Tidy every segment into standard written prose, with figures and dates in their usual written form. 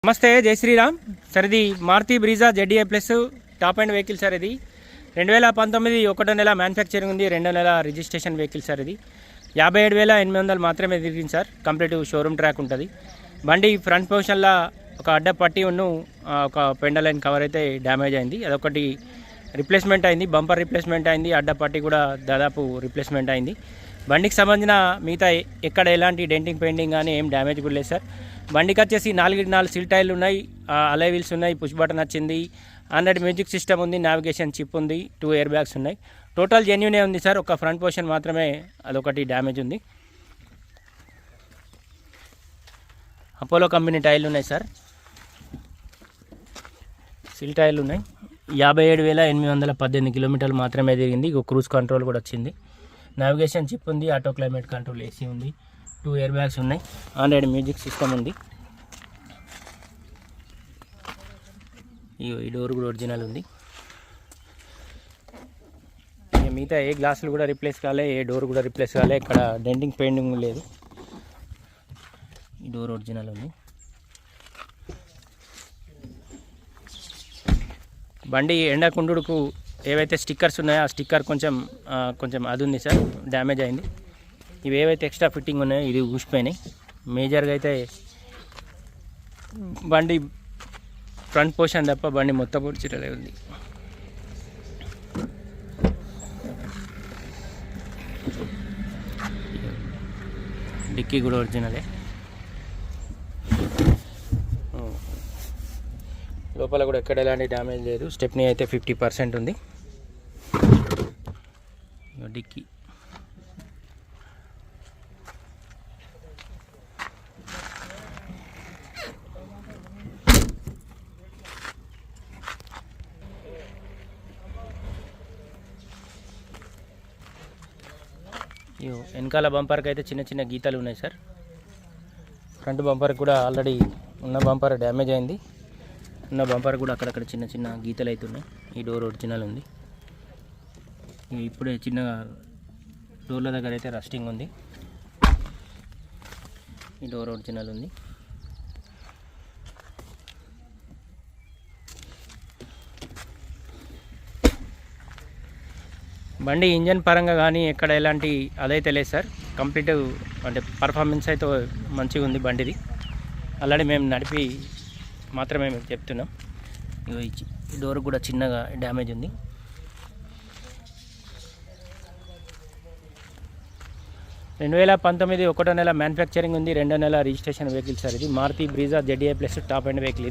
నమస్తే, జై శ్రీరామ్ సార్. ఇది Maruti Brezza ZDI plus top and vehicle sir. ఇది 2019 1వ నెల మ్యానుఫ్యాక్చరింగ్ ఉంది, 2వ నెల రిజిస్ట్రేషన్ వెహికల్ సార్. ఇది 57,800 మాత్రమే తిరిగింది సార్. కంప్లీట్ షోరూమ్ ట్రాక్ ఉంటుంది. బండి ఫ్రంట్ పొజిషన్లో ఒక అడ్డ పట్టి ఒక పెండల్ లైన్ కవర్ అయితే డ్యామేజ్ అయింది. అదొకటి రిప్లేస్మెంట్ అయింది. బంపర్ రిప్లేస్మెంట్ అయింది. అడ్డ పట్టి కూడా దాదాపు రిప్లేస్మెంట్ అయింది. బండికి సంబంధించిన మిగతా ఎక్కడ ఎలాంటి డెంటింగ్ పెయింటింగ్ కానీ ఏం డ్యామేజ్ కూడా లేదు సార్. బండికి వచ్చేసి 4 సీల్ టైర్లు ఉన్నాయి, అలై వీల్స్ ఉన్నాయి, పుష్ బటన్ వచ్చింది, ఆండ్రాయిడ్ మ్యూజిక్ సిస్టమ్ ఉంది, నావిగేషన్ చిప్ ఉంది, 2 ఎయిర్ బ్యాగ్స్ ఉన్నాయి. టోటల్ జెన్యూనే ఉంది సార్. ఒక ఫ్రంట్ పొజిషన్ మాత్రమే అదొకటి డ్యామేజ్ ఉంది. అపోలో కంపెనీ టైర్లు ఉన్నాయి సార్. సీల్ టైర్లు ఉన్నాయి. 57,818 కిలోమీటర్లు మాత్రమే తిరిగింది. క్రూజ్ కంట్రోల్ కూడా వచ్చింది. నావిగేషన్ చిప్ ఉంది, ఆటో క్లైమేట్ కంట్రోల్ ఏసీ ఉంది, 2 ఎయిర్ బ్యాగ్స్ ఉన్నాయి, ఆండ్రాయిడ్ మ్యూజిక్ సిస్టమ్ ఉంది. ఈ డోర్ కూడా ఒరిజినల్ ఉంది. మిగతా ఏ గ్లాసులు కూడా రిప్లేస్ కాలే, ఏ డోర్ కూడా రిప్లేస్ కాలే, ఇక్కడ డెంటింగ్ పెయింటింగ్ లేదు. ఈ డోర్ ఒరిజినల్ ఉంది. బండి ఎండకుండుకు ఏవైతే స్టిక్కర్స్ ఉన్నాయో ఆ స్టిక్కర్ కొంచెం అది ఉంది సార్, డ్యామేజ్ అయింది. ఇవి ఏవైతే ఎక్స్ట్రా ఫిట్టింగ్ ఉన్నాయో ఇది ఊసిపోయినాయి. మేజర్గా అయితే బండి ఫ్రంట్ పోర్షన్ తప్ప బండి మొత్తం పొడిచిటలే ఉంది. డిక్కీ కూడా ఒరిజినలే. లోపల కూడా ఎక్కడ ఎలాంటి డ్యామేజ్ లేదు. స్టెప్నీ అయితే 50% ఉంది. డిక్కీ వెనకాల బంపర్కి అయితే చిన్న చిన్న గీతలు ఉన్నాయి సార్. ఫ్రంట్ బంపర్ కూడా ఆల్రెడీ ఉన్న బంపర్ డ్యామేజ్ అయింది. ఉన్న బంపర్ కూడా అక్కడక్కడ చిన్న చిన్న గీతలు అవుతున్నాయి. ఈ డోర్ ఒరిజినల్ ఉంది. ఇప్పుడే చిన్న డోర్ల దగ్గర అయితే రస్టింగ్ ఉంది. ఈ డోర్ ఒరిజినల్ ఉంది. బండి ఇంజన్ పరంగా కానీ ఎక్కడ ఎలాంటి అదైతే లేదు సార్. కంప్లీట్ అంటే పర్ఫార్మెన్స్ అయితే మంచిగా ఉంది బండిది. ఆల్రెడీ మేము నడిపి మాత్రమే మీకు చెప్తున్నాం. ఈ డోర్ కూడా చిన్నగా డ్యామేజ్ ఉంది. రెండు 2019 1వ నెల మ్యానుఫ్యాక్చరింగ్ ఉంది, 2వ నెల రిజిస్ట్రేషన్ వెహికల్ సార్. ఇది Maruti Brezza ZDI plus top and vehicle.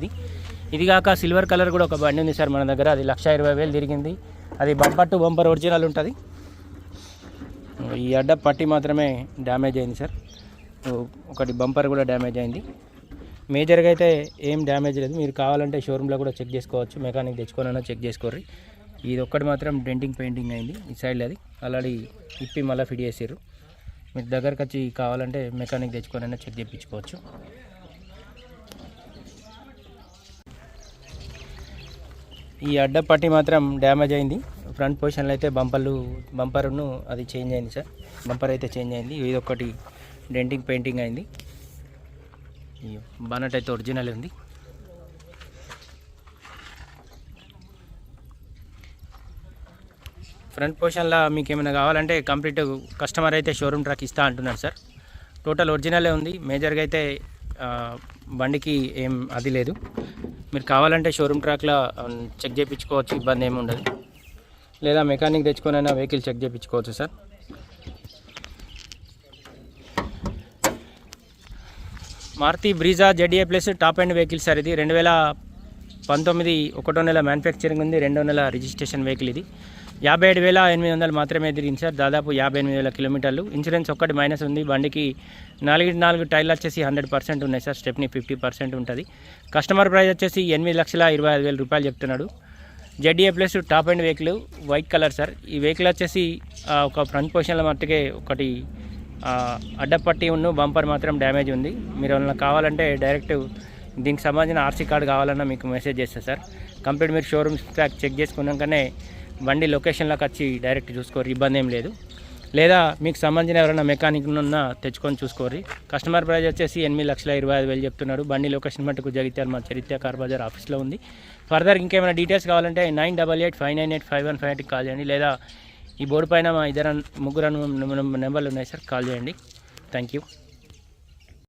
ఇది కాక సిల్వర్ కలర్ కూడా ఒక బండి ఉంది సార్ మన దగ్గర. అది 1,20,000 తిరిగింది. అది బంపర్ టు బంపర్ ఒరిజినల్ ఉంటుంది. ఈ అడ్డ పట్టి మాత్రమే డ్యామేజ్ అయింది సార్. ఒకటి బంపర్ కూడా డ్యామేజ్ అయింది. మేజర్గా అయితే ఏం డ్యామేజ్ లేదు. మీరు కావాలంటే షోరూంలో కూడా చెక్ చేసుకోవచ్చు. మెకానిక్ తెచ్చుకోనైనా చెక్ చేసుకోర్రి. ఇది ఒక్కటి మాత్రం డెంటింగ్ పెయింటింగ్ అయింది. ఈ సైడ్ అది ఆల్రెడీ ఇప్పి మళ్ళీ ఫిట్ చేసారు. మీరు దగ్గరకు వచ్చి కావాలంటే మెకానిక్ తెచ్చుకోనైనా చెక్ చేయించుకోవచ్చు. ఈ అడ్డ పట్టి మాత్రం డ్యామేజ్ అయింది. ఫ్రంట్ పొజిషన్లో అయితే బంపర్ను అది చేంజ్ అయింది సార్. బంపర్ అయితే చేంజ్ అయింది. ఇది ఒకటి డెంటింగ్ పెయింటింగ్ అయింది. బానట్ అయితే ఒరిజినల్ ఉంది. ఫ్రంట్ పొజిషన్లో మీకు ఏమైనా కావాలంటే కంప్లీట్ కస్టమర్ అయితే షోరూమ్ ట్రాక్ ఇస్తా అంటున్నారు సార్. టోటల్ ఒరిజినలే ఉంది. మేజర్గా అయితే బండికి ఏం అది లేదు. మీరు కావాలంటే షోరూమ్ ట్రాక్లో చెక్ చేయించుకోవచ్చు, ఇబ్బంది ఏమి ఉండదు. లేదా మెకానిక్ తెచ్చుకొనైనా వెహికల్ చెక్ చేయించుకోవచ్చు sir. Maruti Brezza ZDI plus top and vehicle sir. ఇది 2019 1వ నెల మ్యానుఫ్యాక్చరింగ్ ఉంది, 2వ నెల రిజిస్ట్రేషన్ వెహికల్. ఇది 57,800 మాత్రమే తిరిగింది సార్. దాదాపు 58,000 కిలోమీటర్లు. ఇన్సూరెన్స్ ఒక్కటి మైనస్ ఉంది. బండికి 4 టైర్లు వచ్చేసి 100% ఉన్నాయి సార్. స్టెప్నీ 50% ఉంటుంది. కస్టమర్ ప్రైస్ వచ్చేసి 8,25,000 రూపాయలు చెప్తున్నాడు. ZDi plus top and vehicle, white colour sir. ఈ వెహికల్ వచ్చేసి ఒక ఫ్రంట్ పొజిషన్లో మట్టుకే ఒకటి అడ్డపట్టి బంపర్ మాత్రం డ్యామేజ్ ఉంది. మీరు ఏమైనా కావాలంటే డైరెక్ట్ దీనికి సంబంధించిన ఆర్సీ కార్డు కావాలన్నా మీకు మెసేజ్ చేస్తాను సార్. కంప్లీట్ మీరు షోరూమ్ ట్రాక్ చెక్ చేసుకున్నాకనే బండి లొకేషన్లోకి వచ్చి డైరెక్ట్ చూసుకోరు, ఇబ్బంది ఏం లేదు. లేదా మీకు సంబంధించిన ఎవరైనా మెకానిక్ ఉన్న తెచ్చుకొని చూసుకోర్రి. కస్టమర్ ప్రైస్ వచ్చేసి 8,25,000 చెప్తున్నాడు. బండి లొకేషన్ మట్టుకు జగిత్యాల మా చరిత్ర కార్ బజార్ ఆఫీస్లో ఉంది. ఫర్దర్ ఇంకేమైనా డీటెయిల్స్ కావాలంటే 9885985158 కాల్ చేయండి, లేదా ఈ బోర్డు పైన మా ముగ్గురు నెంబర్లు ఉన్నాయి సార్, కాల్ చేయండి. Thank you.